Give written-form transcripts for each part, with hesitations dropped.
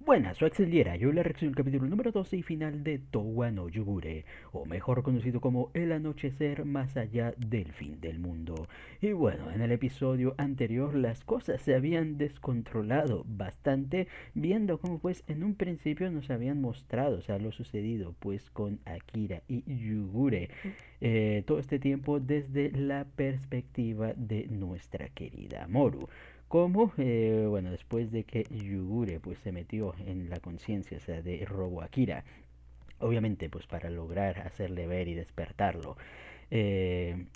Buenas, soy Axel Liera. Yo le reacciono el capítulo número 12 y final de Touwa no Yugure, o mejor conocido como El anochecer más allá del fin del mundo. Y bueno, en el episodio anterior las cosas se habían descontrolado bastante, viendo como pues en un principio nos habían mostrado, o sea, lo sucedido pues con Akira y Yugure. Todo este tiempo desde la perspectiva de nuestra querida Moru. Como, bueno, después de que Yugure pues se metió en la conciencia, o sea, de Robo Akira, obviamente pues para lograr hacerle ver y despertarlo, eh,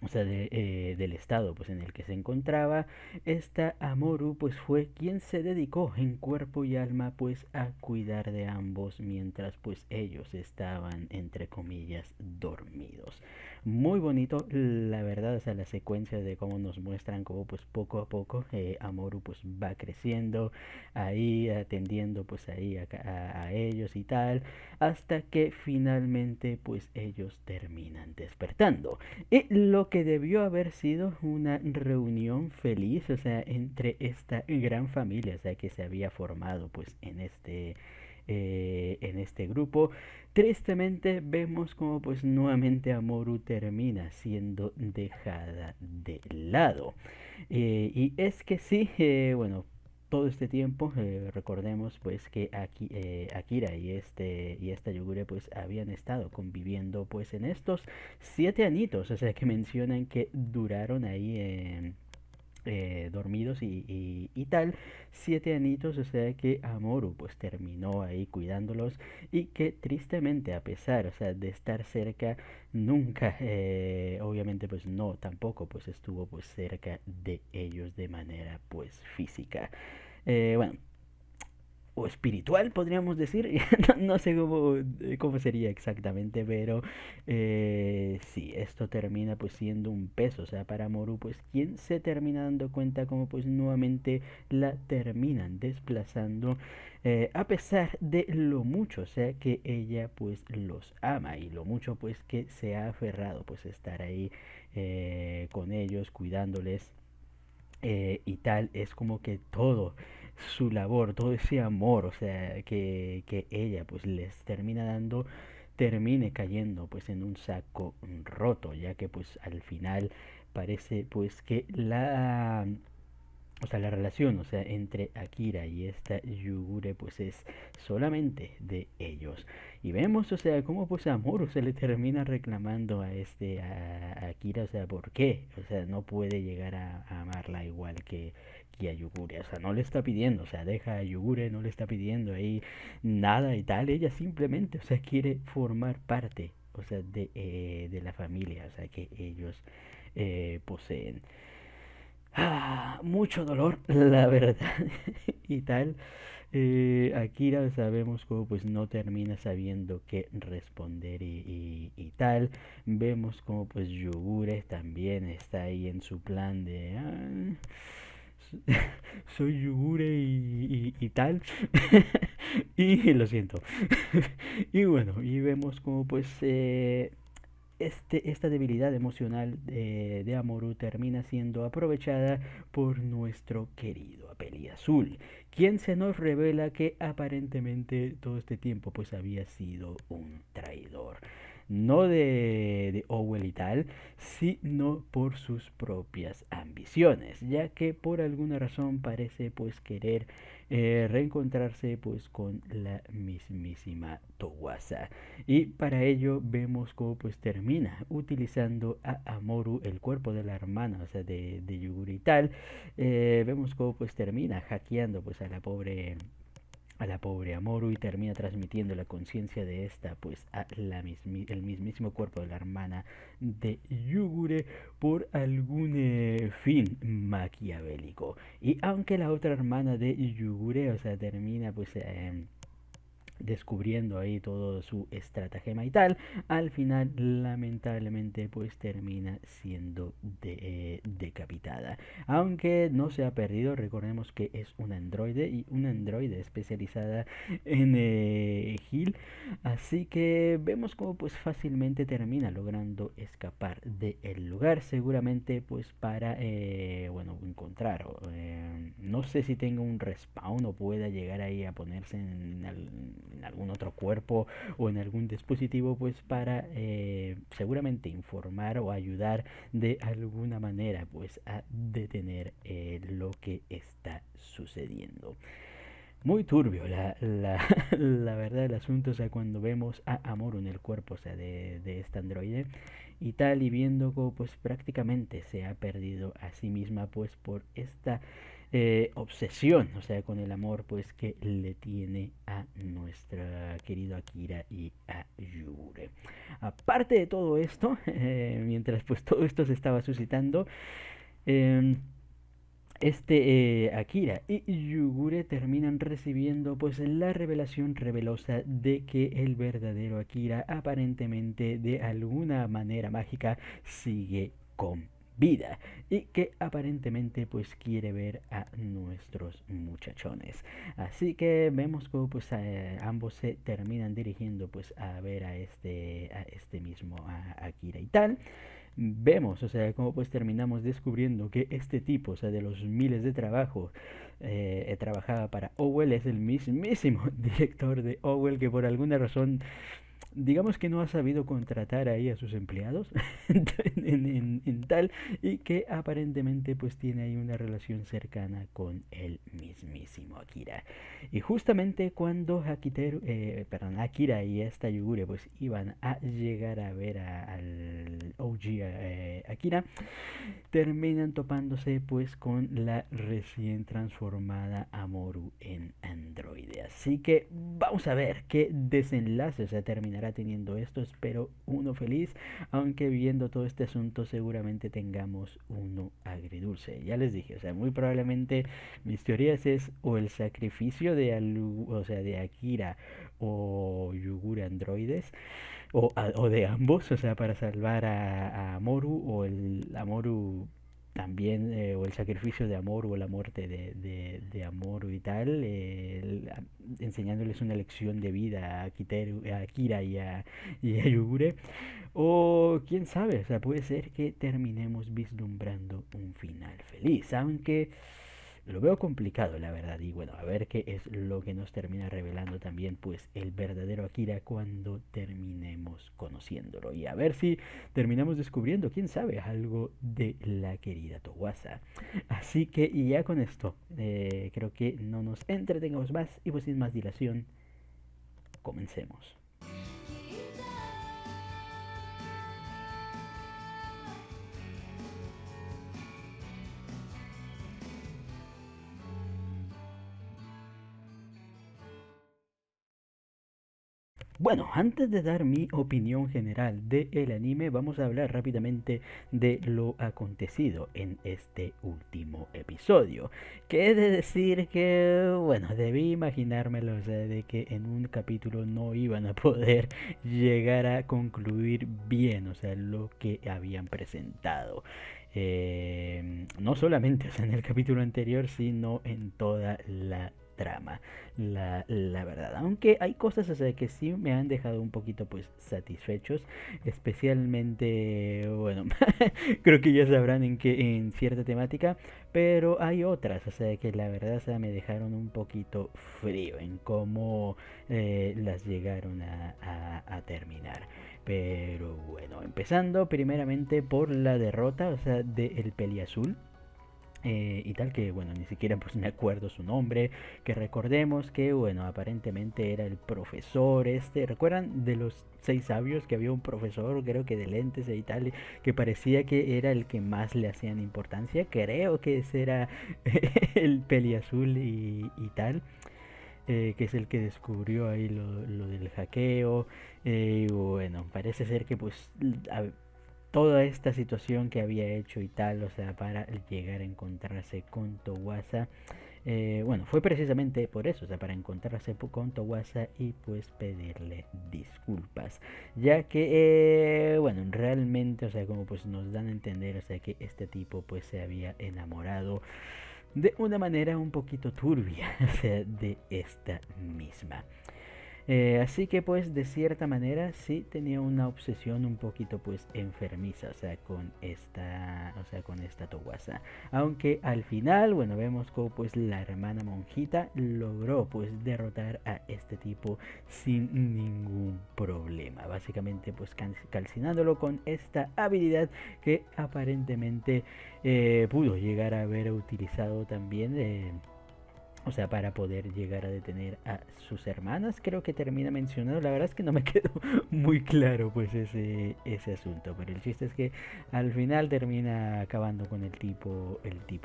o sea, del estado pues en el que se encontraba, esta Amoru pues fue quien se dedicó en cuerpo y alma pues a cuidar de ambos mientras pues ellos estaban entre comillas dormidos. Muy bonito, la verdad, o sea, la secuencia de cómo nos muestran cómo pues poco a poco Amoru pues va creciendo, ahí atendiendo pues ahí a ellos y tal, hasta que finalmente pues ellos terminan despertando. Y lo que debió haber sido una reunión feliz, o sea, entre esta gran familia, o sea, que se había formado pues en este grupo. Tristemente vemos como pues nuevamente Amoru termina siendo dejada de lado. Y es que sí, bueno, todo este tiempo recordemos pues que Akira y esta Yogure pues habían estado conviviendo pues en estos 7 añitos, o sea que mencionan que duraron ahí dormidos y tal, 7 añitos, o sea que Amoru pues terminó ahí cuidándolos y que tristemente a pesar, o sea, de estar cerca, nunca, obviamente pues no, tampoco pues estuvo pues cerca de ellos de manera pues física. Bueno, o espiritual, podríamos decir. No sé cómo sería exactamente, pero sí, esto termina pues siendo un peso, o sea, para Moru, pues quien se termina dando cuenta como pues nuevamente la terminan desplazando, a pesar de lo mucho, o sea, que ella pues los ama y lo mucho pues que se ha aferrado pues estar ahí con ellos, cuidándoles y tal, es como que todo su labor, todo ese amor, o sea, que ella pues les termina dando, termine cayendo pues en un saco roto, ya que pues al final parece pues que o sea, la relación, o sea, entre Akira y esta Yugure, pues es solamente de ellos. Y vemos, o sea, cómo pues Amuro se le termina reclamando a Akira, o sea, ¿por qué? O sea, no puede llegar a amarla igual que a Yugure, o sea, no le está pidiendo, o sea, deja a Yugure, no le está pidiendo ahí nada y tal, ella simplemente, o sea, quiere formar parte, o sea, de la familia, o sea, que ellos poseen. Mucho dolor, la verdad, y tal. Akira sabemos cómo pues no termina sabiendo qué responder y tal. Vemos como pues Yogure también está ahí en su plan de soy Yogure y tal. Y lo siento. Y bueno, y vemos como pues esta debilidad emocional de Amoru termina siendo aprovechada por nuestro querido Apeli Azul, quien se nos revela que aparentemente todo este tiempo pues había sido un traidor. No de Owell y tal, sino por sus propias ambiciones, ya que por alguna razón parece pues querer reencontrarse pues con la mismísima Towasa. Y para ello vemos cómo pues termina utilizando a Amoru, el cuerpo de la hermana, o sea, de Yuguri y tal. Vemos cómo pues termina hackeando pues a la pobre Amoru y termina transmitiendo la conciencia de esta pues a el mismísimo cuerpo de la hermana de Yugure por algún fin maquiavélico. Y aunque la otra hermana de Yugure, o sea, termina pues descubriendo ahí todo su estratagema y tal, al final lamentablemente pues termina siendo decapitada. Aunque no se ha perdido, recordemos que es un androide y un androide especializada en heal, así que vemos como pues fácilmente termina logrando escapar del lugar, seguramente pues para bueno, encontrar no sé si tenga un respawn o pueda llegar ahí a ponerse en algún otro cuerpo o en algún dispositivo pues para seguramente informar o ayudar de alguna manera pues a detener lo que está sucediendo. Muy turbio la verdad del asunto, o sea, cuando vemos a Amuro en el cuerpo, o sea, de este androide y tal, y viendo como pues prácticamente se ha perdido a sí misma pues por esta obsesión, o sea, con el amor pues que le tiene a nuestra querido Akira y a Yure. Aparte de todo esto, mientras pues todo esto se estaba suscitando, eh, Akira y Yugure terminan recibiendo pues la revelación revelosa de que el verdadero Akira aparentemente de alguna manera mágica sigue con vida y que aparentemente pues quiere ver a nuestros muchachones. Así que vemos como pues ambos se terminan dirigiendo pues a ver a este mismo a Akira y tal. Vemos, o sea, cómo pues terminamos descubriendo que este tipo, o sea, de los miles de trabajos, trabajaba para Owell, es el mismísimo director de Owell que por alguna razón digamos que no ha sabido contratar ahí a sus empleados en tal y que aparentemente pues tiene ahí una relación cercana con el mismísimo Akira. Y justamente cuando Akira y esta Yugure pues iban a llegar a ver al OG Akira, terminan topándose pues con la recién transformada Amoru en androide. Así que vamos a ver qué desenlace se terminará teniendo esto. Espero uno feliz, aunque viendo todo este asunto seguramente tengamos uno agridulce. Ya les dije, o sea, muy probablemente mis teorías es o el sacrificio de o sea, de Akira o Yugure androides o de ambos, o sea, para salvar a Amoru o el Amoru también, o el sacrificio de Amoru o la muerte de Amoru y tal, enseñándoles una lección de vida a Akira y a Yugure. O quién sabe, o sea, puede ser que terminemos vislumbrando un final feliz, aunque lo veo complicado, la verdad. Y bueno, a ver qué es lo que nos termina revelando también, pues, el verdadero Akira cuando terminemos conociéndolo. Y a ver si terminamos descubriendo, quién sabe, algo de la querida Towasa. Así que, y ya con esto, creo que no nos entretengamos más y pues sin más dilación, comencemos. Bueno, antes de dar mi opinión general del anime, vamos a hablar rápidamente de lo acontecido en este último episodio. Que he de decir que, bueno, debí imaginármelo, o sea, de que en un capítulo no iban a poder llegar a concluir bien, o sea, lo que habían presentado. No solamente, o sea, en el capítulo anterior, sino en toda la trama, la verdad. Aunque hay cosas, o sea, que sí me han dejado un poquito pues satisfechos, especialmente, bueno, creo que ya sabrán en cierta temática, pero hay otras, o sea, que la verdad, o sea, me dejaron un poquito frío en cómo las llegaron a terminar. Pero bueno, empezando primeramente por la derrota, o sea, del Peliazul. Y tal que bueno, ni siquiera pues me acuerdo su nombre, que recordemos que bueno, aparentemente era el profesor este, ¿recuerdan de los seis sabios que había un profesor, creo que de lentes y tal, que parecía que era el que más le hacían importancia? Creo que ese era el Peliazul y tal, que es el que descubrió ahí lo del hackeo, y bueno, parece ser que pues toda esta situación que había hecho y tal, o sea, para llegar a encontrarse con Towasa, Bueno, fue precisamente por eso, o sea, para encontrarse con Tawasa y pues pedirle disculpas, ya que, bueno, realmente, o sea, como pues nos dan a entender, o sea, que este tipo pues se había enamorado de una manera un poquito turbia, o sea, de esta misma. Así que pues de cierta manera sí tenía una obsesión un poquito pues enfermiza, o sea, con esta Tawasa. Aunque al final, bueno, vemos como pues la hermana monjita logró pues derrotar a este tipo sin ningún problema. Básicamente pues calcinándolo con esta habilidad que aparentemente pudo llegar a haber utilizado también. O sea, para poder llegar a detener a sus hermanas, creo que termina mencionando. La verdad es que no me quedó muy claro pues ese asunto. Pero el chiste es que al final termina acabando con el tipo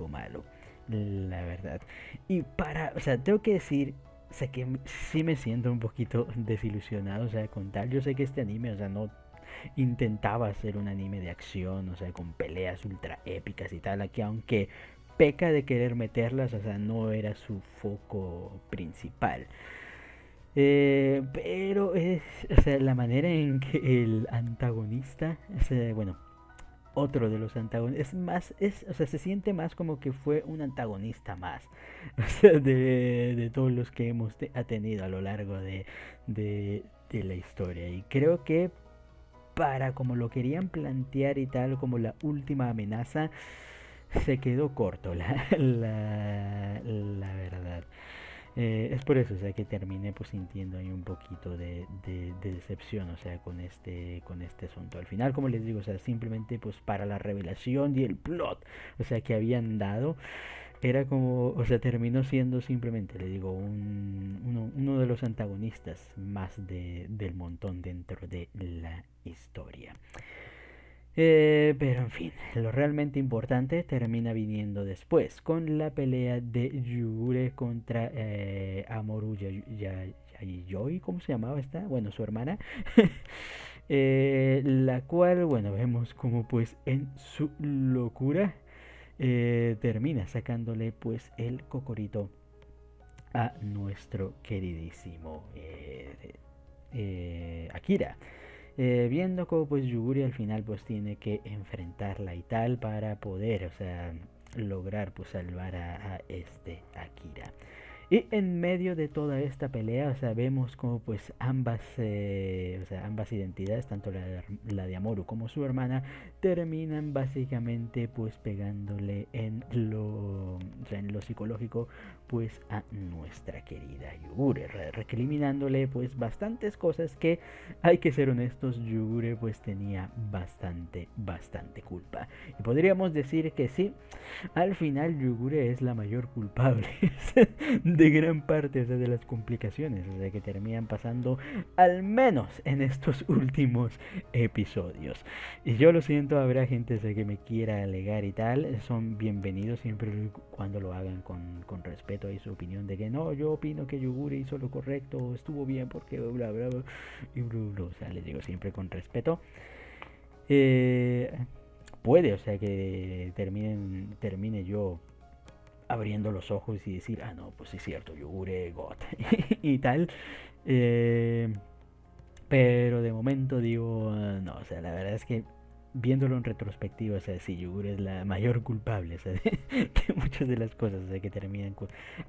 malo. La verdad. Y o sea, tengo que decir, sé que sí me siento un poquito desilusionado, o sea, con tal. Yo sé que este anime, o sea, no intentaba hacer un anime de acción, o sea, con peleas ultra épicas y tal, aquí aunque peca de querer meterlas, o sea, no era su foco principal. Pero es, o sea, la manera en que el antagonista, o sea, bueno, otro de los antagonistas, es más, o sea, se siente más como que fue un antagonista más, o sea, de todos los que ha tenido a lo largo de la historia. Y creo que para como lo querían plantear y tal, como la última amenaza, se quedó corto, la verdad. Es por eso, o sea, que terminé pues sintiendo ahí un poquito de decepción, o sea, con este asunto. Al final, como les digo, o sea, simplemente pues para la revelación y el plot, o sea, que habían dado, era como, o sea, terminó siendo simplemente, le digo, uno de los antagonistas más del montón dentro de la historia. Pero en fin, lo realmente importante termina viniendo después, con la pelea de Yure contra Amoru Yayoi, ¿cómo se llamaba esta? Bueno, su hermana. La cual, bueno, vemos como pues en su locura termina sacándole pues el cocorito a nuestro queridísimo Akira. Viendo cómo pues Yuguri al final pues tiene que enfrentarla y tal para poder, o sea, lograr pues salvar a este Akira. Y en medio de toda esta pelea, o sea, vemos como pues o sea, ambas identidades, tanto la de Amoru como su hermana, terminan básicamente pues pegándole o sea, en lo psicológico pues a nuestra querida Yugure, recriminándole pues bastantes cosas que, hay que ser honestos, Yugure pues tenía bastante culpa. Y podríamos decir que sí, al final Yugure es la mayor culpable de gran parte, o sea, de las complicaciones, o sea, que terminan pasando al menos en estos últimos episodios. Y yo lo siento, habrá gente, o sea, que me quiera alegar y tal, son bienvenidos siempre cuando lo hagan con respeto a su opinión de que no, yo opino que Yugure hizo lo correcto, estuvo bien porque bla bla bla, y bla, bla, o sea, les digo siempre con respeto. Eh, Puede, o sea, que termine yo abriendo los ojos y decir, ah, no, pues sí es cierto, Yogure God y tal. Eh, pero de momento digo, no, o sea, la verdad es que viéndolo en retrospectiva, o sea, sí, Yogure es la mayor culpable, o sea, de muchas de las cosas, o sea, que terminan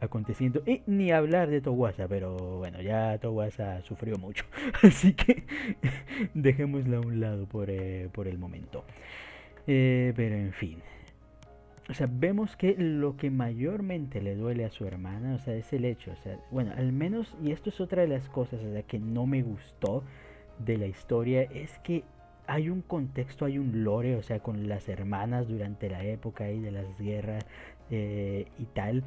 aconteciendo. Y ni hablar de Towasa, pero bueno, ya Towasa sufrió mucho, así que dejémosla a un lado por el momento. Pero en fin, o sea, vemos que lo que mayormente le duele a su hermana, o sea, es el hecho, o sea, bueno, al menos, y esto es otra de las cosas, o sea, que no me gustó de la historia, es que hay un contexto, hay un lore, o sea, con las hermanas durante la época ahí de las guerras y tal,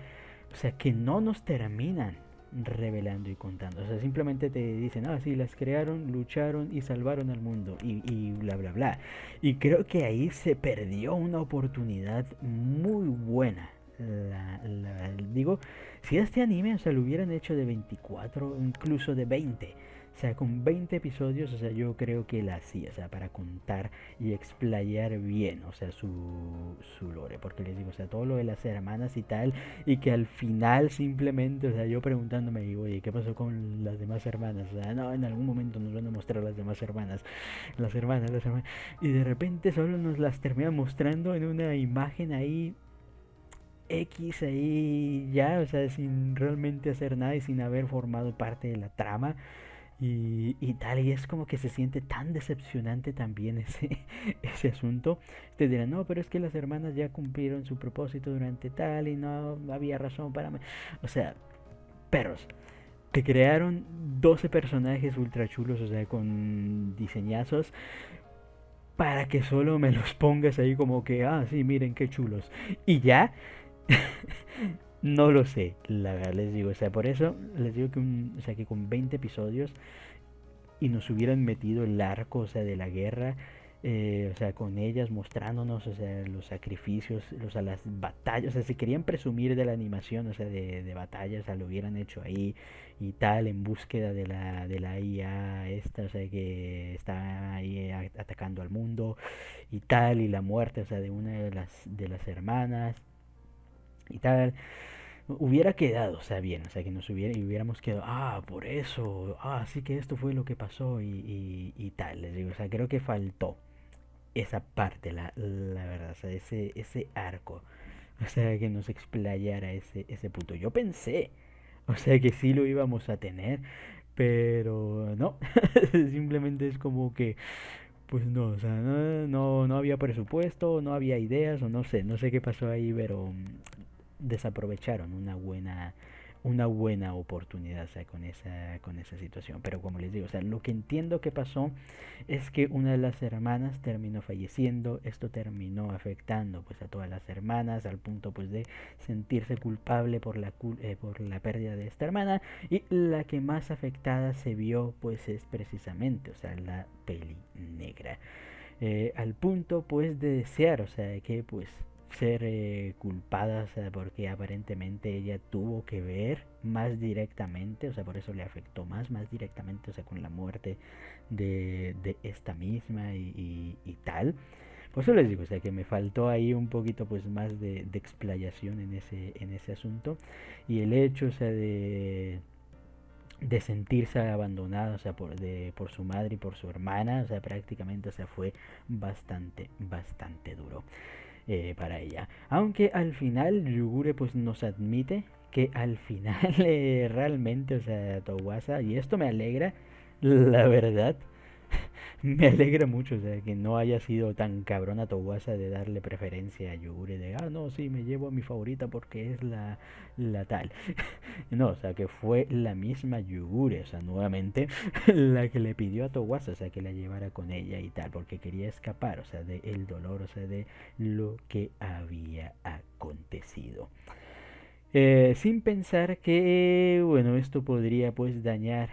o sea, que no nos terminan revelando y contando. O sea, simplemente te dicen, ah, sí, las crearon, lucharon y salvaron al mundo y bla, bla, bla. Y creo que ahí se perdió una oportunidad muy buena. Digo, si este anime, o sea, lo hubieran hecho de 24, incluso de 20, O sea, con 20 episodios, o sea, yo creo que la hacía, o sea, para contar y explayar bien, o sea, su lore. Porque les digo, o sea, todo lo de las hermanas y tal, y que al final simplemente, o sea, yo preguntándome, oye, ¿qué pasó con las demás hermanas? O sea, no, en algún momento nos van a mostrar las demás hermanas, las hermanas. Y de repente solo nos las terminan mostrando en una imagen ahí X ahí ya, o sea, sin realmente hacer nada y sin haber formado parte de la trama y tal, y es como que se siente tan decepcionante también ese asunto. Te dirán, no, pero es que las hermanas ya cumplieron su propósito durante tal y no había razón para... O sea, perros, te crearon 12 personajes ultra chulos, o sea, con diseñazos, para que solo me los pongas ahí como que, ah, sí, miren qué chulos. Y ya, no lo sé, la verdad les digo, o sea, por eso les digo que, o sea, que con 20 episodios y nos hubieran metido el arco, o sea, de la guerra, o sea, con ellas mostrándonos, o sea, los sacrificios, o sea, las batallas, o sea, si querían presumir de la animación, o sea, de batallas, o sea, lo hubieran hecho ahí y tal, en búsqueda de la IA esta, o sea, que está ahí atacando al mundo y tal, y la muerte, o sea, de una de las hermanas y tal, hubiera quedado, o sea, bien, o sea, que nos hubiera, y hubiéramos quedado, ah, por eso, ah, sí que esto fue lo que pasó y tal, les digo, o sea, creo que faltó esa parte, la verdad, o sea, ese arco, o sea, que nos explayara ese punto. Yo pensé, o sea, que sí lo íbamos a tener, pero no, simplemente es como que, pues no, o sea, no había presupuesto, no había ideas, o no sé qué pasó ahí, pero desaprovecharon una buena oportunidad, o sea, con esa situación. Pero como les digo, o sea, lo que entiendo que pasó es que una de las hermanas terminó falleciendo. Esto terminó afectando pues a todas las hermanas al punto pues de sentirse culpable por la pérdida de esta hermana, y la que más afectada se vio pues es precisamente, o sea, la peli negra, al punto pues de desear, o sea, que pues ser culpada, o sea, porque aparentemente ella tuvo que ver más directamente, o sea, por eso le afectó más directamente, o sea, con la muerte de esta misma y tal. Por eso les digo, o sea, que me faltó ahí un poquito pues más de explayación en ese asunto, y el hecho, o sea, de sentirse abandonada, o sea, por su madre y por su hermana, o sea, prácticamente, o sea, fue bastante duro para ella. Aunque al final Yugure pues nos admite que al final realmente, o sea, Towasa, y esto me alegra, la verdad, me alegra mucho, o sea, que no haya sido tan cabrona Towasa de darle preferencia a Yugure, de, ah, no, sí, me llevo a mi favorita porque es la tal. No, o sea, que fue la misma Yugure, o sea, nuevamente, la que le pidió a Towasa, o sea, que la llevara con ella y tal, porque quería escapar, o sea, del dolor, o sea, de lo que había acontecido. Sin pensar que, bueno, esto podría pues dañar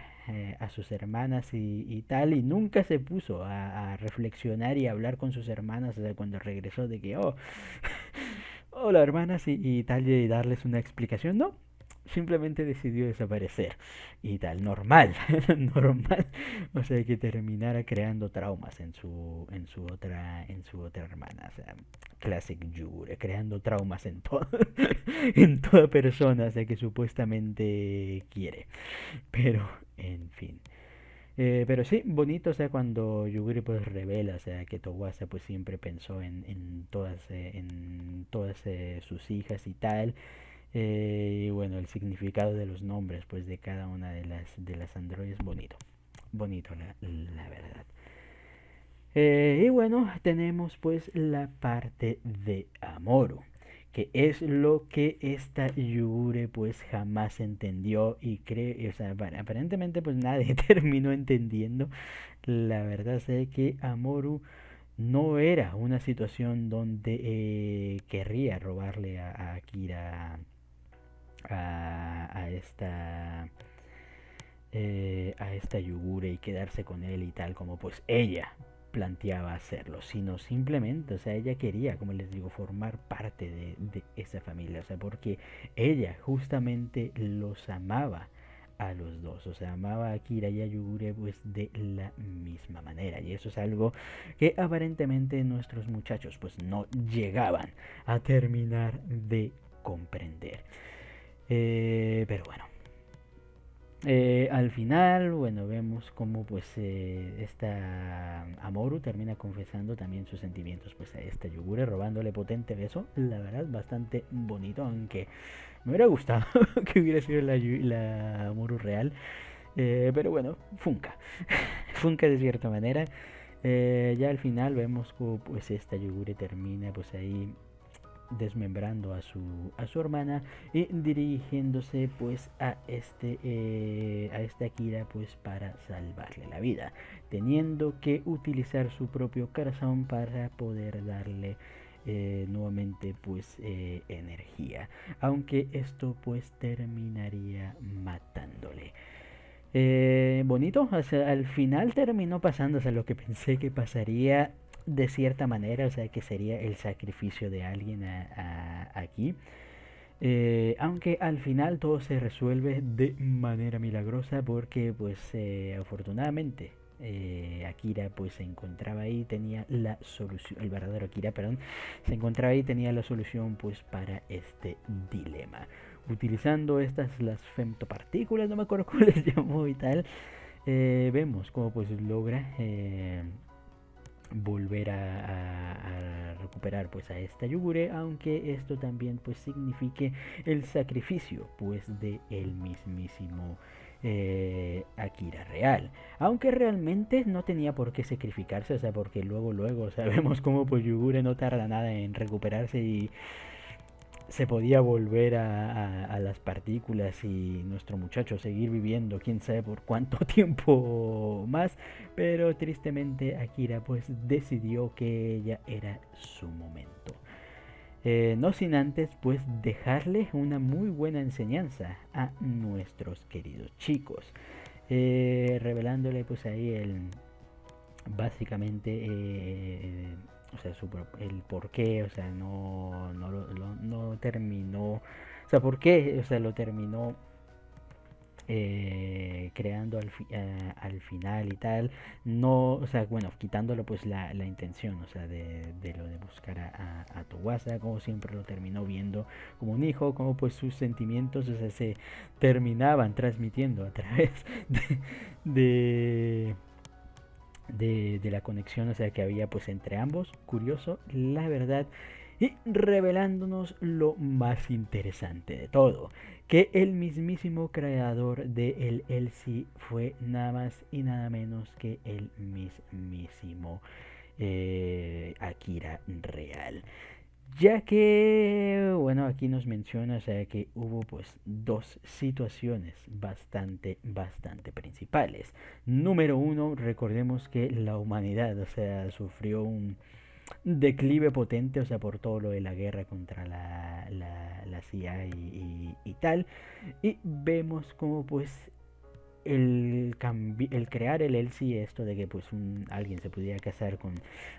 a sus hermanas y tal, y nunca se puso a reflexionar y a hablar con sus hermanas, o sea, cuando regresó de que, oh, hola hermanas y tal, y darles una explicación, no, simplemente decidió desaparecer y tal, normal, normal, o sea, que terminara creando traumas en su otra hermana, o sea, classic Yure, creando traumas en todo, en toda persona, o sea, que supuestamente quiere, pero, en fin. Pero sí, bonito, o sea, cuando Yugiri pues revela, o sea, que Towasa pues siempre pensó en todas sus hijas y tal, y bueno, el significado de los nombres pues de cada una de las androides, bonito, bonito la verdad. Y bueno, tenemos pues la parte de Amoro, que es lo que esta Yure pues jamás entendió y cree, o sea, aparentemente pues nadie terminó entendiendo. La verdad es que Amoru no era una situación donde querría robarle a Kira a esta Yugure y quedarse con él y tal como pues ella planteaba hacerlo, sino simplemente, o sea, ella quería, como les digo, formar parte de esa familia, o sea, porque ella justamente los amaba a los dos, o sea, amaba a Akira y a Yugure pues de la misma manera, y eso es algo que aparentemente nuestros muchachos pues no llegaban a terminar de comprender. Pero bueno, al final, bueno, vemos cómo pues esta Amoru termina confesando también sus sentimientos pues a esta Yugure, robándole potente beso, la verdad bastante bonito, aunque me hubiera gustado que hubiera sido la Amoru real, pero bueno, Funka, Funka de cierta manera. Ya al final vemos cómo pues esta Yugure termina pues ahí desmembrando a su hermana y dirigiéndose pues a este Akira pues para salvarle la vida, teniendo que utilizar su propio corazón para poder darle nuevamente pues energía, aunque esto pues terminaría matándole. Bonito, o sea, al final terminó pasando, o sea, lo que pensé que pasaría de cierta manera, o sea, que sería el sacrificio de alguien aquí. Aunque al final todo se resuelve de manera milagrosa porque pues afortunadamente Akira pues se encontraba ahí, tenía la solución, el verdadero Akira, perdón, se encontraba ahí, tenía la solución pues para este dilema. Utilizando estas las femtopartículas, no me acuerdo cómo les llamó y tal, vemos cómo pues logra volver a recuperar pues a esta Yugure, aunque esto también pues signifique el sacrificio pues de el mismísimo Akira real, aunque realmente no tenía por qué sacrificarse, o sea, porque luego sabemos cómo pues Yugure no tarda nada en recuperarse y se podía volver a las partículas y nuestro muchacho seguir viviendo quién sabe por cuánto tiempo más, pero tristemente Akira pues decidió que ella era su momento. No sin antes pues dejarle una muy buena enseñanza a nuestros queridos chicos, revelándole pues ahí básicamente o sea, el por qué, o sea, no terminó, o sea, por qué, o sea, lo terminó creando al final y tal, no, o sea, bueno, quitándolo pues la intención, o sea, de lo de buscar a Towasa, como siempre lo terminó viendo como un hijo, como pues sus sentimientos, o sea, se terminaban transmitiendo a través de, de de la conexión, o sea, que había pues entre ambos, curioso, la verdad, y revelándonos lo más interesante de todo, que el mismísimo creador de el Elsie fue nada más y nada menos que el mismísimo Akira real. Ya que, bueno, aquí nos menciona, o sea, que hubo pues dos situaciones bastante principales. Número uno, recordemos que la humanidad, o sea, sufrió un declive potente, o sea, por todo lo de la guerra contra la CIA y tal. Y vemos como pues el crear el Elsie, esto de que pues alguien se pudiera casar con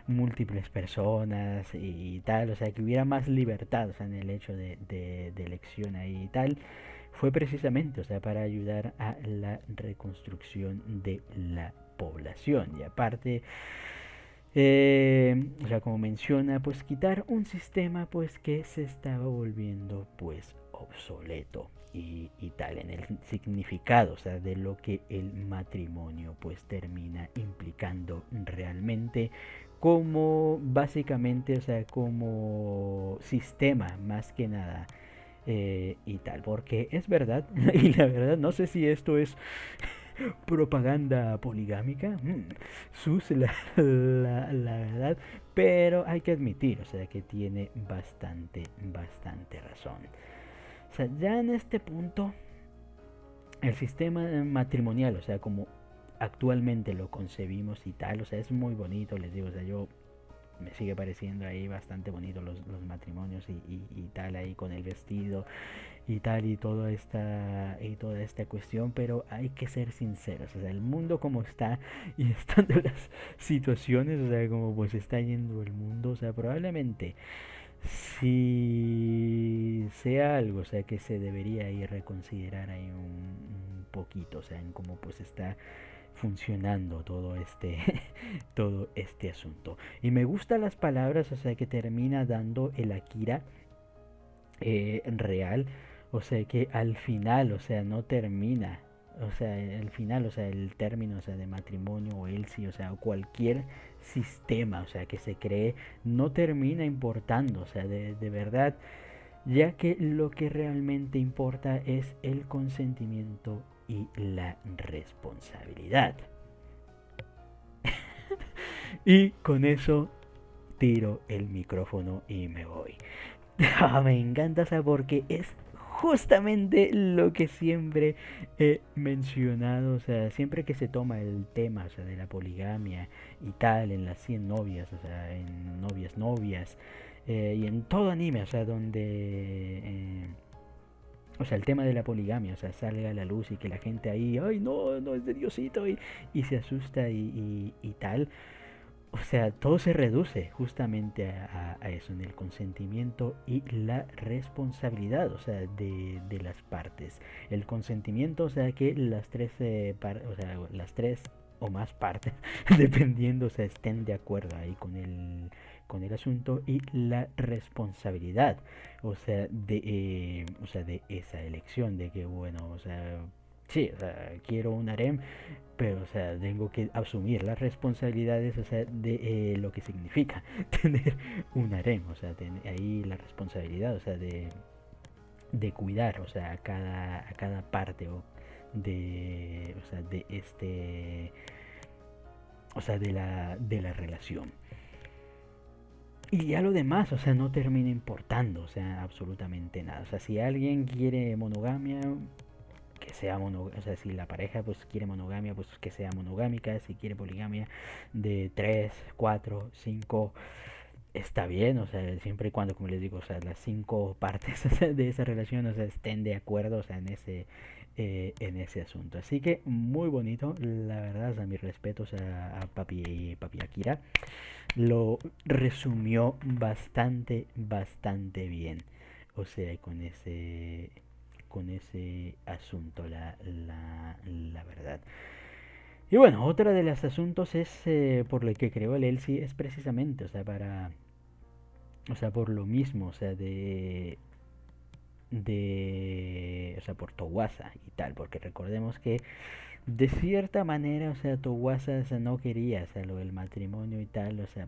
múltiples personas y tal, o sea, que hubiera más libertad, o sea, en el hecho de elección ahí y tal, fue precisamente, o sea, para ayudar a la reconstrucción de la población. Y aparte, o sea, como menciona, pues quitar un sistema pues que se estaba volviendo pues obsoleto y tal, en el significado, o sea, de lo que el matrimonio pues termina implicando realmente como básicamente, o sea, como sistema más que nada y tal, porque es verdad, y la verdad no sé si esto es propaganda poligámica, sus la verdad, pero hay que admitir, o sea, que tiene bastante razón. O sea, ya en este punto, el sistema matrimonial, o sea, como actualmente lo concebimos y tal, o sea, es muy bonito, les digo, o sea, yo me sigue pareciendo ahí bastante bonito los matrimonios y tal ahí con el vestido y tal y toda esta cuestión, pero hay que ser sinceros, o sea, el mundo como está y estando las situaciones, o sea, como pues está yendo el mundo, o sea, probablemente si sea algo, o sea, que se debería ir reconsiderar ahí poquito, o sea, en cómo pues está funcionando todo este todo este asunto. Y me gustan las palabras, o sea, que termina dando el Akira real, o sea, que al final, o sea, no termina, o sea, al final, o sea, el término, o sea, de matrimonio o elsi, o sea, cualquier sistema, o sea, que se cree, no termina importando, o sea, de verdad, ya que lo que realmente importa es el consentimiento y la responsabilidad. Y con eso tiro el micrófono y me voy. Me encanta, o sea, porque es justamente lo que siempre he mencionado, o sea, siempre que se toma el tema, o sea, de la poligamia y tal, en las 100 novias, o sea, en novias, y en todo anime, o sea, donde, o sea, el tema de la poligamia, o sea, salga a la luz y que la gente ahí, ay, no, no es de Diosito, y se asusta y tal. O sea, todo se reduce justamente a eso, en el consentimiento y la responsabilidad, o sea, de las partes. El consentimiento, o sea, que las tres, o sea, las tres o más partes, dependiendo, o sea, estén de acuerdo ahí con el asunto y la responsabilidad, o sea, de esa elección, de que, bueno, o sea, sí, o sea, quiero un harem, pero, o sea, tengo que asumir las responsabilidades, o sea, de lo que significa tener un harem, o sea, ahí la responsabilidad, o sea, de cuidar, o sea, a cada parte o sea, de este, o sea, de la relación. Y ya lo demás, o sea, no termina importando, o sea, absolutamente nada. O sea, si alguien quiere monogamia, que sea monogámica, o sea, si la pareja pues quiere monogamia, pues que sea monogámica, si quiere poligamia de 3 4 5 está bien, o sea, siempre y cuando, como les digo, o sea, las 5 partes de esa relación, o sea, estén de acuerdo, o sea, en ese asunto. Así que muy bonito, la verdad, o sea, mis respetos a Papi Akira. Lo resumió bastante bien. O sea, con ese asunto, la verdad. Y bueno, otra de los asuntos es por lo que creó el Elsie es precisamente, o sea, o sea, por lo mismo, o sea, o sea, por Towasa y tal, porque recordemos que de cierta manera, o sea, Towasa, o sea, no quería, o sea, lo del matrimonio y tal, o sea,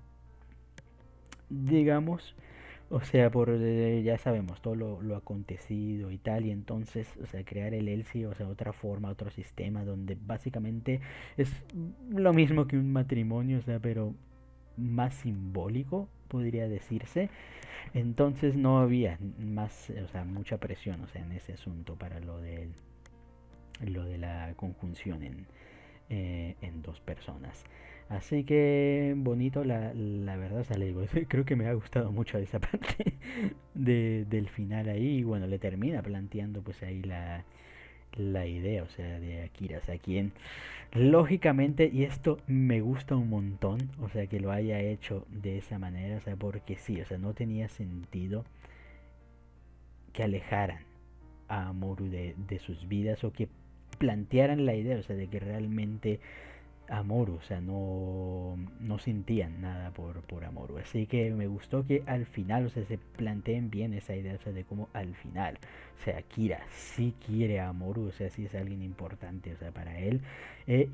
digamos, o sea, por ya sabemos todo lo acontecido y tal, y entonces, o sea, crear el ELSI, o sea, otra forma, otro sistema donde básicamente es lo mismo que un matrimonio, o sea, pero más simbólico, podría decirse. Entonces no había más, o sea, mucha presión, o sea, en ese asunto para lo de la conjunción en dos personas. Así que bonito, la verdad, o sea, le digo, creo que me ha gustado mucho esa parte del final ahí. Y bueno, le termina planteando pues ahí la idea, o sea, de Akira, o sea, quien lógicamente, y esto me gusta un montón, o sea, que lo haya hecho de esa manera, o sea, porque sí, o sea, no tenía sentido que alejaran a Amoru de sus vidas o que plantearan la idea, o sea, de que realmente Amoru, o sea, no sentían nada por Amoru. Así que me gustó que al final, o sea, se planteen bien esa idea, o sea, de cómo al final, o sea, Kira sí quiere a Amoru, o sea, sí es alguien importante, o sea, para él.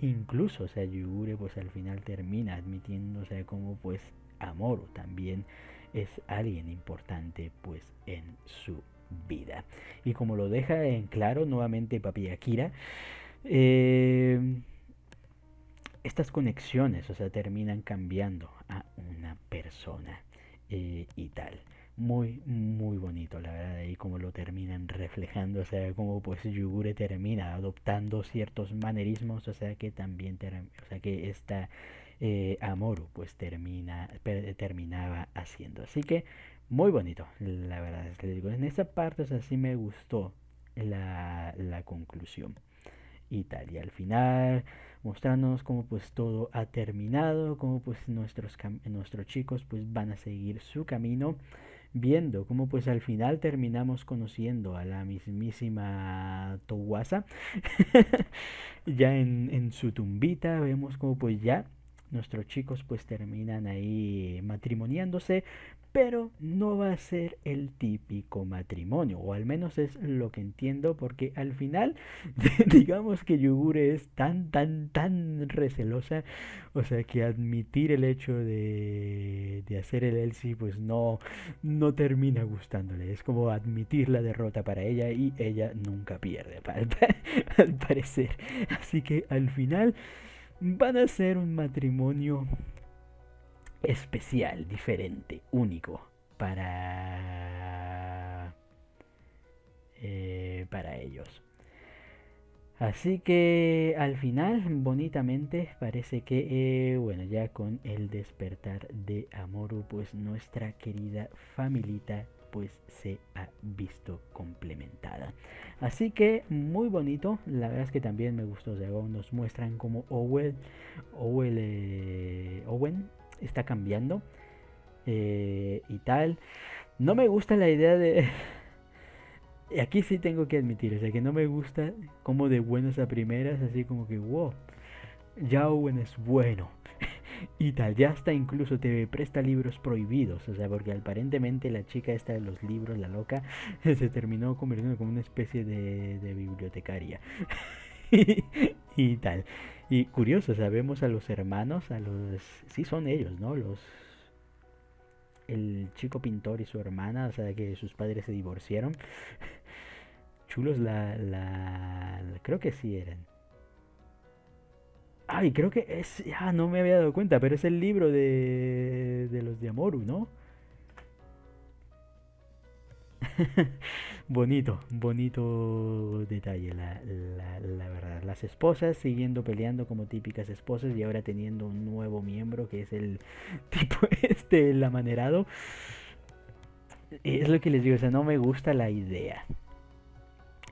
Incluso, o sea, Yugure, pues al final termina admitiendo, o sea, como pues Amoru también es alguien importante, pues, en su vida. Y como lo deja en claro nuevamente Papi Akira, eh, estas conexiones, o sea, terminan cambiando a una persona y tal. Muy bonito, la verdad, ahí como lo terminan reflejando, o sea, como pues Yugure termina adoptando ciertos manerismos, o sea, que también, o sea, que esta Amoru pues terminaba haciendo. Así que muy bonito, la verdad, es que les digo, en esa parte, o sea, sí me gustó la conclusión y tal. Y al final mostrándonos cómo pues todo ha terminado, cómo pues nuestros chicos pues van a seguir su camino viendo cómo pues al final terminamos conociendo a la mismísima Towasa ya en su tumbita, vemos como pues ya nuestros chicos pues terminan ahí matrimoniándose, pero no va a ser el típico matrimonio, o al menos es lo que entiendo, porque al final digamos que Yugure es tan recelosa, o sea que admitir el hecho de hacer el Elsie pues no termina gustándole, es como admitir la derrota para ella y ella nunca pierde, al parecer. Así que al final van a ser un matrimonio especial, diferente, único para ellos. Así que al final, bonitamente, parece que, bueno, ya con el despertar de Amoru, pues nuestra querida familita pues se ha visto complementada. Así que muy bonito, la verdad es que también me gustó, o sea, nos muestran como Owen está cambiando y tal. No me gusta la idea de... Aquí sí tengo que admitir, o sea, que no me gusta como de buenas a primeras, así como que, wow, ya Owen es bueno. Y tal, ya hasta incluso te presta libros prohibidos, o sea, porque aparentemente la chica esta de los libros, la loca, se terminó convirtiendo como una especie de bibliotecaria. Y tal. Y curioso, sabemos a los hermanos, a los... Sí son ellos, ¿no? Los... El chico pintor y su hermana, o sea, que sus padres se divorciaron. Chulos creo que sí eran. Ay, creo que es... Ah, no me había dado cuenta, pero es el libro de los de Amoru, ¿no? Bonito detalle, la verdad. Las esposas siguiendo peleando como típicas esposas y ahora teniendo un nuevo miembro que es el tipo el amanerado. Es lo que les digo, o sea, no me gusta la idea.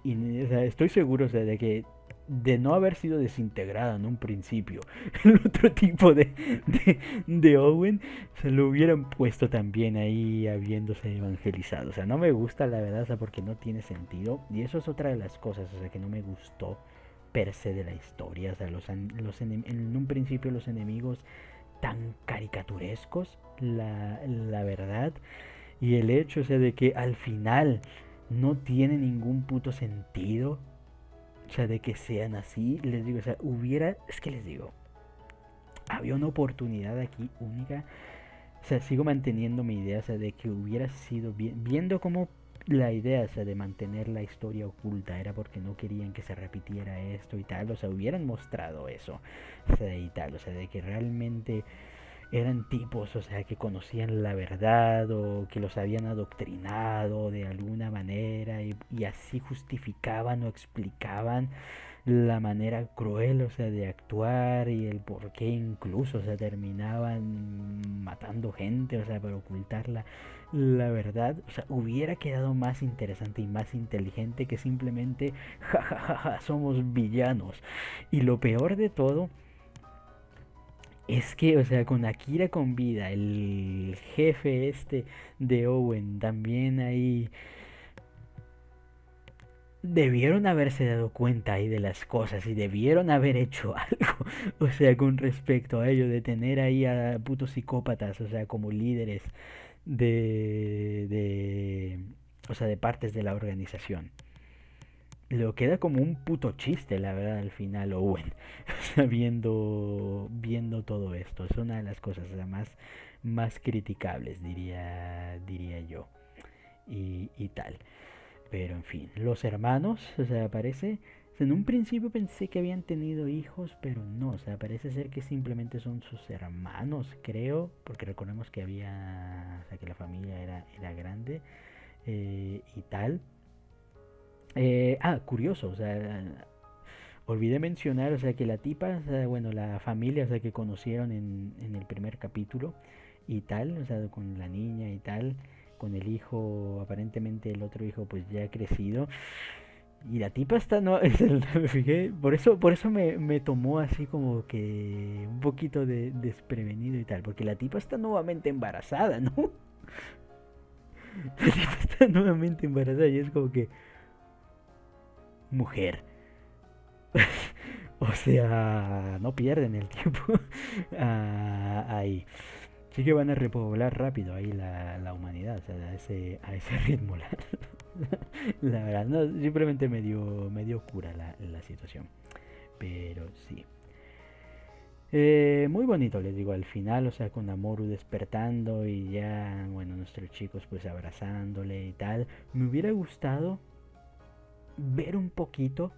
Y, o sea, estoy seguro, o sea, de que de no haber sido desintegrada en un principio el otro tipo de Owen se lo hubieran puesto también ahí habiéndose evangelizado, o sea, no me gusta la verdad, o sea, porque no tiene sentido y eso es otra de las cosas, o sea, que no me gustó per se de la historia, o sea, en un principio los enemigos tan caricaturescos, la verdad, y el hecho, o sea, de que al final no tiene ningún puto sentido, o sea, de que sean así, les digo, o sea, es que les digo, había una oportunidad aquí única, o sea, sigo manteniendo mi idea, o sea, de que hubiera sido bien, viendo cómo la idea, o sea, de mantener la historia oculta era porque no querían que se repitiera esto y tal, o sea, hubieran mostrado eso, o sea, y tal, o sea, de que realmente eran tipos, o sea, que conocían la verdad o que los habían adoctrinado de alguna manera y así justificaban o explicaban la manera cruel, o sea, de actuar y el por qué incluso, o sea, terminaban matando gente, o sea, para ocultar la verdad, o sea, hubiera quedado más interesante y más inteligente que simplemente, jajajaja, somos villanos. Y lo peor de todo es que, o sea, con Akira con vida, el jefe de Owen, también ahí debieron haberse dado cuenta ahí de las cosas y debieron haber hecho algo, o sea, con respecto a ello, de tener ahí a putos psicópatas, o sea, como líderes de o sea, de partes de la organización. Lo queda como un puto chiste, la verdad, al final, Owen. O sea, viendo todo esto. Es una de las cosas, o sea, más criticables, diría yo. Y tal. Pero en fin, los hermanos, o sea, parece... En un principio pensé que habían tenido hijos, pero no, o sea, parece ser que simplemente son sus hermanos, creo, porque recordemos que había, o sea, que la familia era grande y tal. Curioso, o sea, olvidé mencionar, o sea, que la tipa, o sea, bueno, la familia, o sea, que conocieron en el primer capítulo y tal, o sea, con la niña y tal, con el hijo, aparentemente el otro hijo pues ya ha crecido. Y la tipa está, no, me fijé, por eso me tomó así como que un poquito desprevenido y tal, porque la tipa está nuevamente embarazada, ¿no? La tipa está nuevamente embarazada y es como que, mujer. O sea, no pierden el tiempo ahí. Sí que van a repoblar rápido ahí la humanidad, o sea, a ese ritmo. La verdad, no, simplemente me dio cura la situación. Pero sí. Muy bonito, les digo, al final, o sea, con Amoru despertando y ya, bueno, nuestros chicos pues abrazándole y tal. Me hubiera gustado ver un poquito,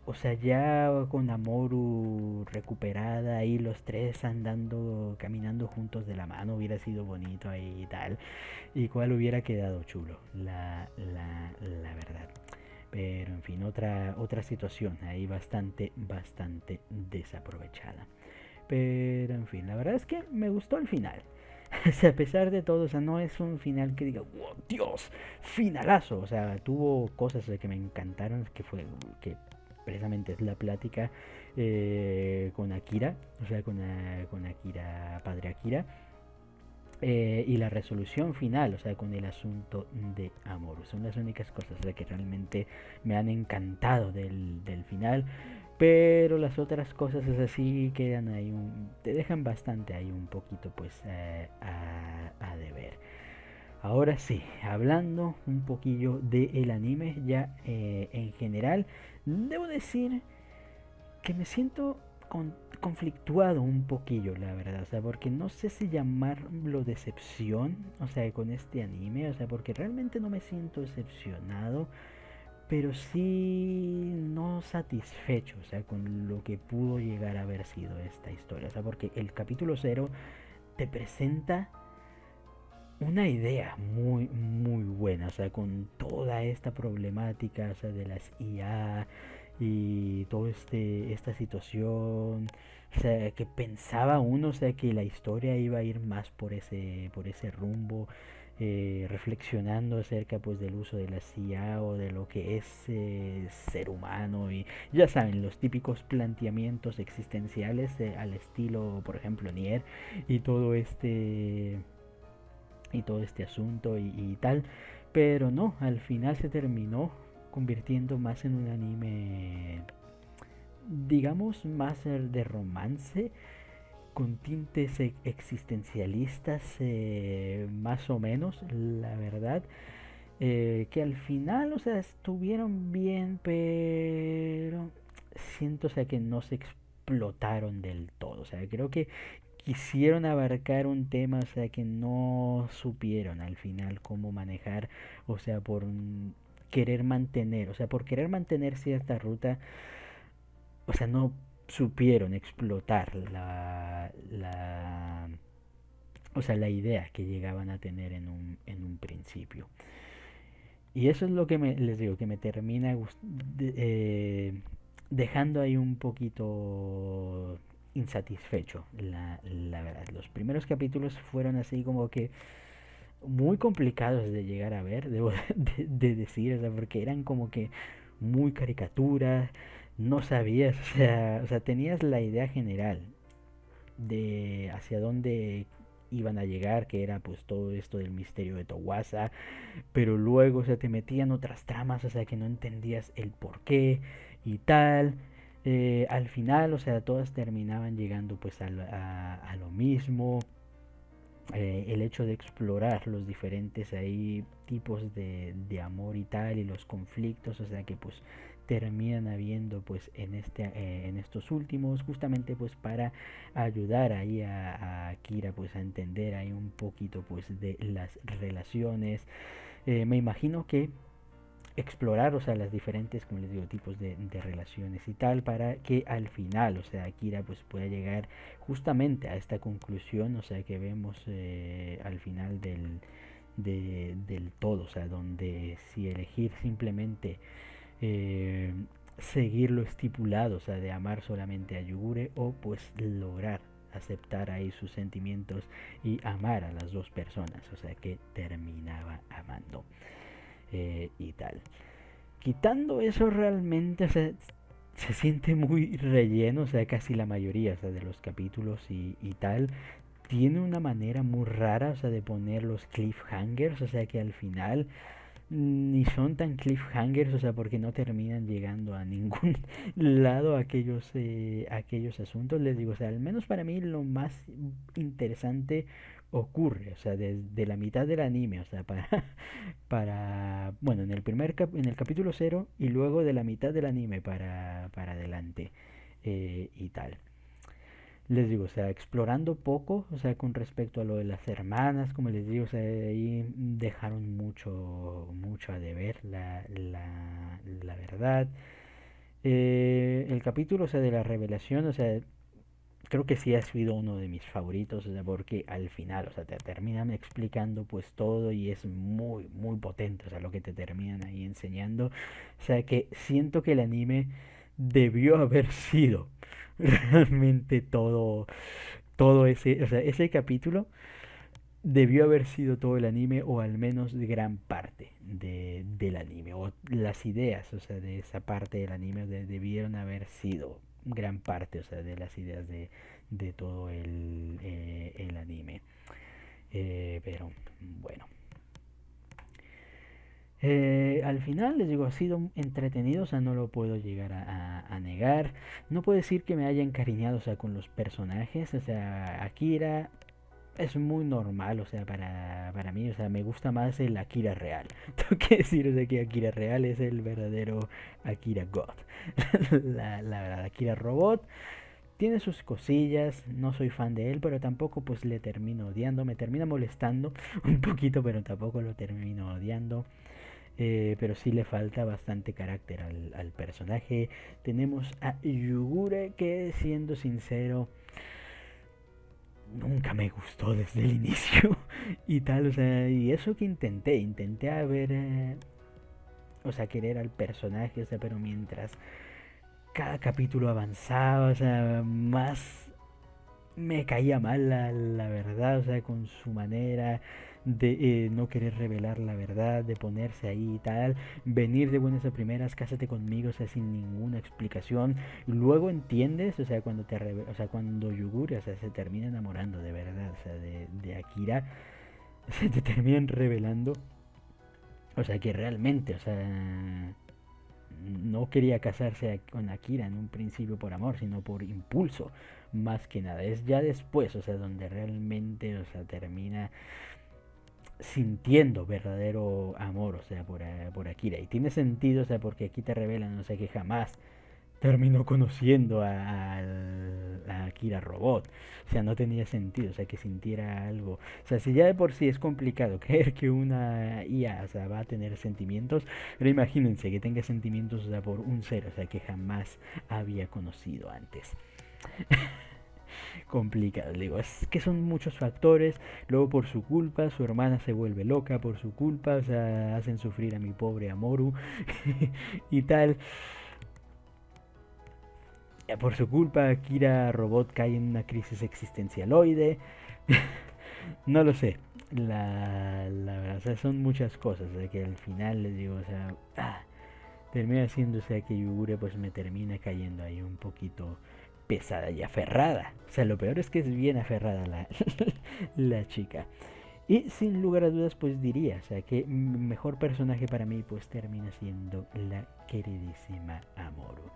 o sea, ya con Amoru recuperada ahí, los tres andando, caminando juntos de la mano, hubiera sido bonito ahí y tal. Y cuál hubiera quedado chulo, la verdad. Pero en fin, otra situación ahí bastante desaprovechada. Pero en fin, la verdad es que me gustó el final. O sea, a pesar de todo, o sea, no es un final que diga, wow, Dios, finalazo. O sea, tuvo cosas que me encantaron, que fue que precisamente es la plática con Akira, o sea, con Akira, padre Akira, y la resolución final, o sea, con el asunto de amor. Son las únicas cosas, o sea, que realmente me han encantado del final. Pero las otras cosas es así, quedan ahí, te dejan bastante ahí un poquito pues a deber. Ahora sí, hablando un poquillo del anime ya en general, debo decir que me siento conflictuado un poquillo, la verdad, o sea, porque no sé si llamarlo decepción, o sea, con este anime, o sea, porque realmente no me siento decepcionado, pero sí no satisfecho, o sea, con lo que pudo llegar a haber sido esta historia, o sea, porque el capítulo cero te presenta una idea muy buena, o sea, con toda esta problemática, o sea, de las IA y toda esta situación, o sea, que pensaba uno, o sea, que la historia iba a ir más por ese rumbo, reflexionando acerca pues del uso de la IA o de lo que es ser humano y ya saben los típicos planteamientos existenciales al estilo por ejemplo Nier y todo este asunto y tal. Pero no, al final se terminó convirtiendo más en un anime, digamos, más de romance, con tintes existencialistas, más o menos, la verdad. Que al final, o sea, estuvieron bien, pero siento, o sea, que no se explotaron del todo. O sea, creo que quisieron abarcar un tema, o sea, que no supieron al final cómo manejar, o sea, querer mantener, o sea, por querer mantener cierta ruta, o sea, no supieron explotar o sea, la idea que llegaban a tener en un principio. Y eso es lo que les digo, que me termina dejando ahí un poquito insatisfecho, la verdad. Los primeros capítulos fueron así como que muy complicados de llegar a ver, debo de decir, o sea, porque eran como que muy caricaturas, no sabías, o sea, tenías la idea general de hacia dónde iban a llegar, que era pues todo esto del misterio de Towasa, pero luego, o sea, te metían otras tramas, o sea, que no entendías el por qué y tal. Al final, o sea, todas terminaban llegando pues a lo mismo. El hecho de explorar los diferentes ahí tipos de amor y tal y los conflictos, o sea que pues terminan habiendo pues en estos últimos justamente pues para ayudar ahí a Kira pues a entender ahí un poquito pues de las relaciones. Me imagino que explorar, o sea, las diferentes, como les digo, tipos de relaciones y tal, para que al final, o sea, Akira pues pueda llegar justamente a esta conclusión, o sea, que vemos al final del todo, o sea, donde si elegir simplemente eh, seguir lo estipulado, o sea, de amar solamente a Yugure o pues lograr aceptar ahí sus sentimientos y amar a las dos personas, o sea, que terminaba amando y tal. Quitando eso realmente, o sea, se siente muy relleno, o sea, casi la mayoría, o sea, de los capítulos y tal. tiene una manera muy rara, o sea, de poner los cliffhangers, o sea, que al final ni son tan cliffhangers, o sea, porque no terminan llegando a ningún lado aquellos asuntos. Les digo, o sea, al menos para mí lo más interesante ocurre, o sea, desde la mitad del anime, o sea, bueno, en el capítulo cero y luego de la mitad del anime para adelante y tal. Les digo, o sea, explorando poco, o sea, con respecto a lo de las hermanas, como les digo, o sea, ahí dejaron mucho a deber, la verdad. El capítulo, o sea, de la revelación, o sea, creo que sí ha sido uno de mis favoritos, o sea, porque al final, o sea, te terminan explicando pues todo y es muy potente, o sea, lo que te terminan ahí enseñando. O sea, que siento que el anime debió haber sido realmente todo ese, o sea, ese capítulo debió haber sido todo el anime o al menos de gran parte del anime o las ideas, o sea, de esa parte del anime debieron haber sido gran parte, o sea, de las ideas de todo el anime. Pero bueno, al final les digo, ha sido entretenido, o sea, no lo puedo llegar a negar. No puedo decir que me haya encariñado, o sea, con los personajes, o sea, Akira es muy normal, o sea, para mí, o sea, me gusta más el Akira real. Tengo que decir, o sea, que Akira real es el verdadero Akira God. La verdad, Akira Robot tiene sus cosillas, no soy fan de él, pero tampoco pues le termino odiando, me termina molestando un poquito, pero tampoco lo termino odiando. Pero sí le falta bastante carácter al personaje. Tenemos a Yugure que, siendo sincero, nunca me gustó desde el inicio y tal, o sea, y eso que intenté a ver, o sea, querer al personaje, o sea, pero mientras cada capítulo avanzaba, o sea, más me caía mal la verdad, o sea, con su manera de no querer revelar la verdad, de ponerse ahí y tal, venir de buenas a primeras, cásate conmigo, o sea, sin ninguna explicación. Luego entiendes, o sea, o sea, cuando Yuguri, o sea, se termina enamorando de verdad, o sea, de Akira, se te terminan revelando, o sea, que realmente, o sea, no quería casarse con Akira en un principio por amor, sino por impulso, más que nada. Es ya después, o sea, donde realmente, o sea, termina sintiendo verdadero amor, o sea, por Akira. Y tiene sentido, o sea, porque aquí te revelan, o sea, que jamás terminó conociendo a Akira Robot. O sea, no tenía sentido, o sea, que sintiera algo. O sea, si ya de por sí es complicado creer que una IA, o sea, va a tener sentimientos, pero imagínense que tenga sentimientos, o sea, por un ser, o sea, que jamás había conocido antes. Complicado, digo, es que son muchos factores. Luego, por su culpa, su hermana se vuelve loca por su culpa, o sea, hacen sufrir a mi pobre Amoru y tal. Por su culpa, Kira Robot cae en una crisis existencialoide. No lo sé. La verdad, o sea, son muchas cosas. O sea, que al final les digo, o sea, termina siendo, o sea, que Yugure pues me termina cayendo ahí un poquito pesada y aferrada. O sea, lo peor es que es bien aferrada la chica. Y sin lugar a dudas, pues diría, o sea, que mejor personaje para mí pues termina siendo la queridísima Amoru.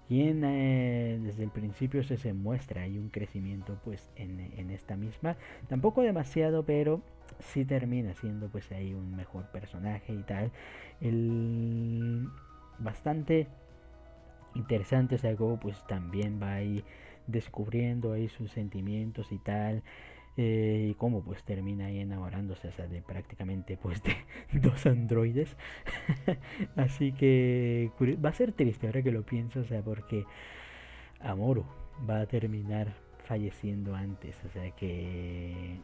Quien desde el principio se muestra hay un crecimiento pues en esta misma, tampoco demasiado, pero sí termina siendo pues ahí un mejor personaje y tal. El bastante interesante, o sea, como pues también va ahí descubriendo ahí sus sentimientos y tal, y cómo pues termina ahí enamorándose, o sea, de prácticamente pues de dos androides. Así que va a ser triste ahora que lo pienso, o sea, porque Amoro va a terminar falleciendo antes, o sea que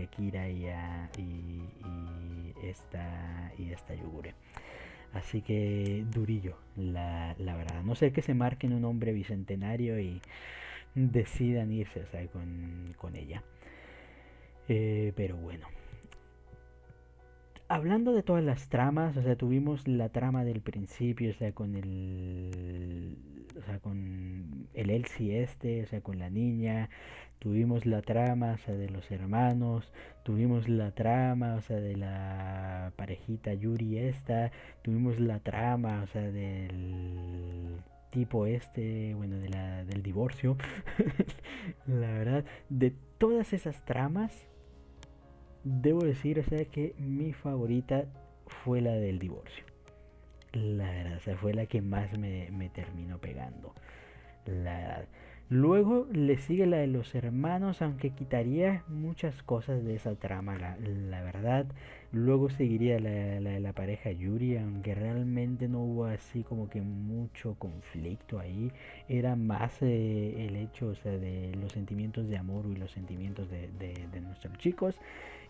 Akira y esta Yugure. Así que durillo, la verdad. No sé que se marquen un hombre bicentenario y decidan irse, o sea, con ella. Pero bueno. Hablando de todas las tramas, o sea, tuvimos la trama del principio, o sea, con el Elsie este, o sea, con la niña, tuvimos la trama, o sea, de los hermanos, tuvimos la trama, o sea, de la parejita Yuri esta, tuvimos la trama, o sea, del tipo este, bueno, del divorcio. La verdad, de todas esas tramas, debo decir, o sea, que mi favorita fue la del divorcio. La verdad, o sea, fue la que más me terminó pegando. La verdad. Luego le sigue la de los hermanos, aunque quitaría muchas cosas de esa trama, la verdad. Luego seguiría la de la pareja Yuri, aunque realmente no hubo así como que mucho conflicto ahí. Era más el hecho, o sea, de los sentimientos de amor y los sentimientos de nuestros chicos.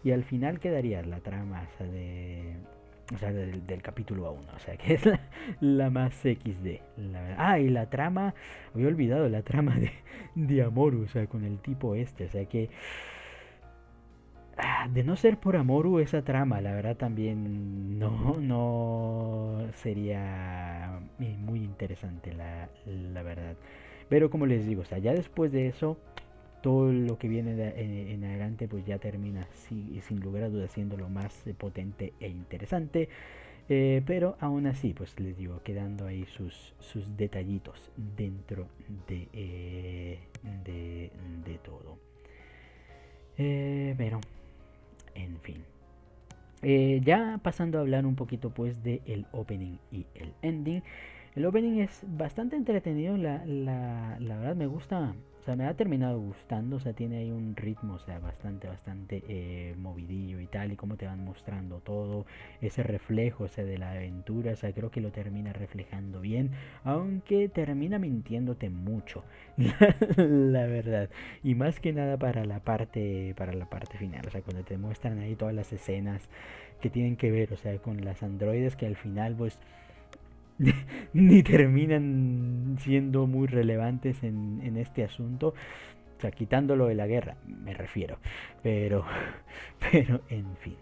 Y al final quedaría la trama, o sea, del capítulo a uno, o sea, que es la más XD. Y la trama, había olvidado la trama de Amoru, o sea, con el tipo este, o sea que de no ser por Amoru esa trama, la verdad también no sería muy interesante, la verdad. Pero como les digo, o sea, ya después de eso, todo lo que viene en adelante pues ya termina sin lugar a dudas siendo lo más potente e interesante. Pero aún así, pues les digo, quedando ahí sus detallitos dentro de todo. Pero, en fin. Ya pasando a hablar un poquito pues de el opening y el ending. El opening es bastante entretenido, la verdad me gusta, o sea, me ha terminado gustando, o sea, tiene ahí un ritmo, o sea, bastante movidillo y tal, y cómo te van mostrando todo, ese reflejo, o sea, de la aventura, o sea, creo que lo termina reflejando bien, aunque termina mintiéndote mucho, la verdad, y más que nada para la parte final, o sea, cuando te muestran ahí todas las escenas que tienen que ver, o sea, con las androides que al final, pues, ni terminan siendo muy relevantes en este asunto. O sea, quitándolo de la guerra, me refiero. Pero, pero en fin.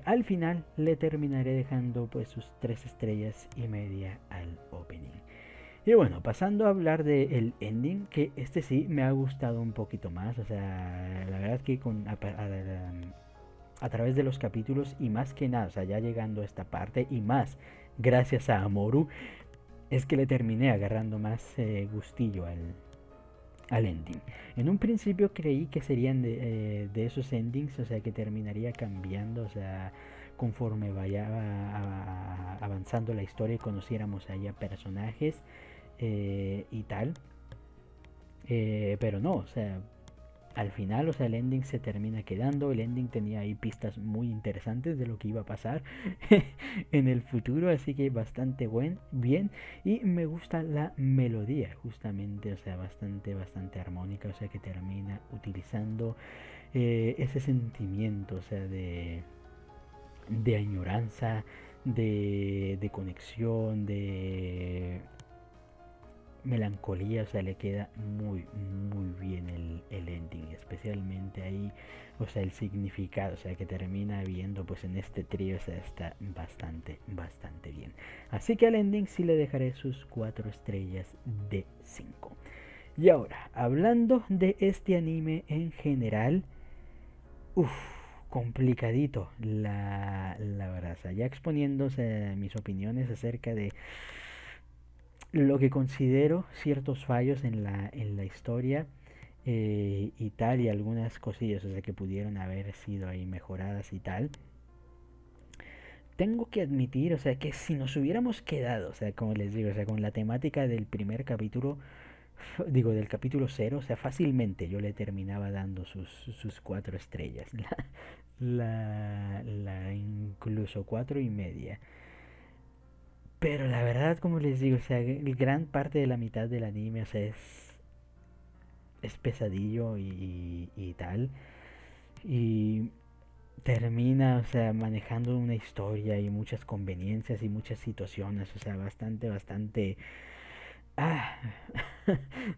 Al final le terminaré dejando pues sus 3 estrellas y media al opening. Y bueno, pasando a hablar del ending, que este sí me ha gustado un poquito más. O sea, la verdad que a través de los capítulos y más que nada, o sea, ya llegando a esta parte y más gracias a Amoru, es que le terminé agarrando más gustillo al ending. En un principio creí que serían de esos endings, o sea, que terminaría cambiando, o sea, conforme vaya avanzando la historia y conociéramos ahí a personajes y tal. Pero no, o sea, al final, o sea, el ending se termina quedando. El ending tenía ahí pistas muy interesantes de lo que iba a pasar en el futuro, así que bastante bien. Y me gusta la melodía, justamente, o sea, bastante armónica, o sea, que termina utilizando ese sentimiento, o sea, de añoranza, de conexión, de melancolía, o sea, le queda muy bien el ending, especialmente ahí, o sea, el significado, o sea, que termina viendo pues en este trío, o sea, está bastante bien. Así que al ending sí le dejaré sus 4 estrellas de 5. Y ahora, hablando de este anime en general, uff, complicadito, la verdad, o sea, ya exponiéndose mis opiniones acerca de lo que considero ciertos fallos en la historia y tal, y algunas cosillas, o sea, que pudieron haber sido ahí mejoradas y tal. Tengo que admitir, o sea, que si nos hubiéramos quedado, o sea, como les digo, o sea, con la temática del primer capítulo, digo, del capítulo 0, o sea, fácilmente yo le terminaba dando sus 4 estrellas, incluso 4 y media. Pero la verdad, como les digo, o sea, gran parte de la mitad del anime, o sea, es pesadillo y tal. Y termina, o sea, manejando una historia y muchas conveniencias y muchas situaciones, o sea, bastante... Ah,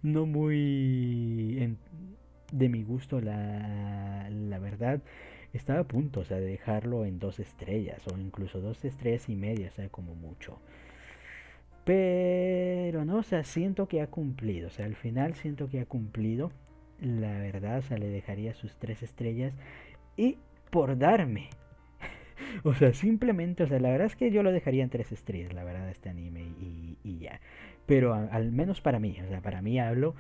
no muy de mi gusto, la verdad. Estaba a punto, o sea, de dejarlo en 2 estrellas o incluso 2 estrellas y media, o sea, como mucho. Pero no, o sea, siento que ha cumplido, o sea, al final siento que ha cumplido, la verdad, o sea, le dejaría sus 3 estrellas y por darme, o sea, simplemente, o sea, la verdad es que yo lo dejaría en 3 estrellas, la verdad, este anime y ya. Pero al menos para mí, o sea, para mí hablo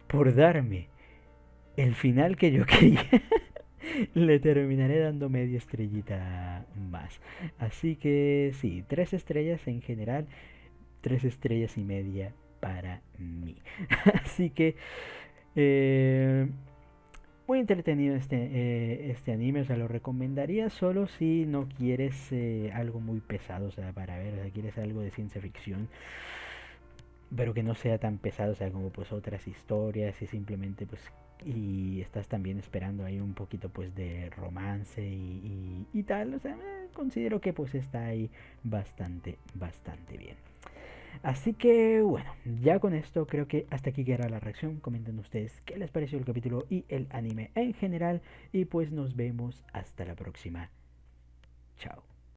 por darme el final que yo quería. Le terminaré dando media estrellita más. Así que sí, 3 estrellas en general, 3 estrellas y media para mí. Así que eh, muy entretenido este anime, o sea, lo recomendaría solo si no quieres algo muy pesado, o sea, para ver, o sea, quieres algo de ciencia ficción, pero que no sea tan pesado, o sea, como pues otras historias y simplemente pues y estás también esperando ahí un poquito pues de romance y tal, o sea, considero que pues está ahí bastante bien. Así que bueno, ya con esto creo que hasta aquí queda la reacción. Comenten ustedes qué les pareció el capítulo y el anime en general. Y pues nos vemos hasta la próxima. Chao.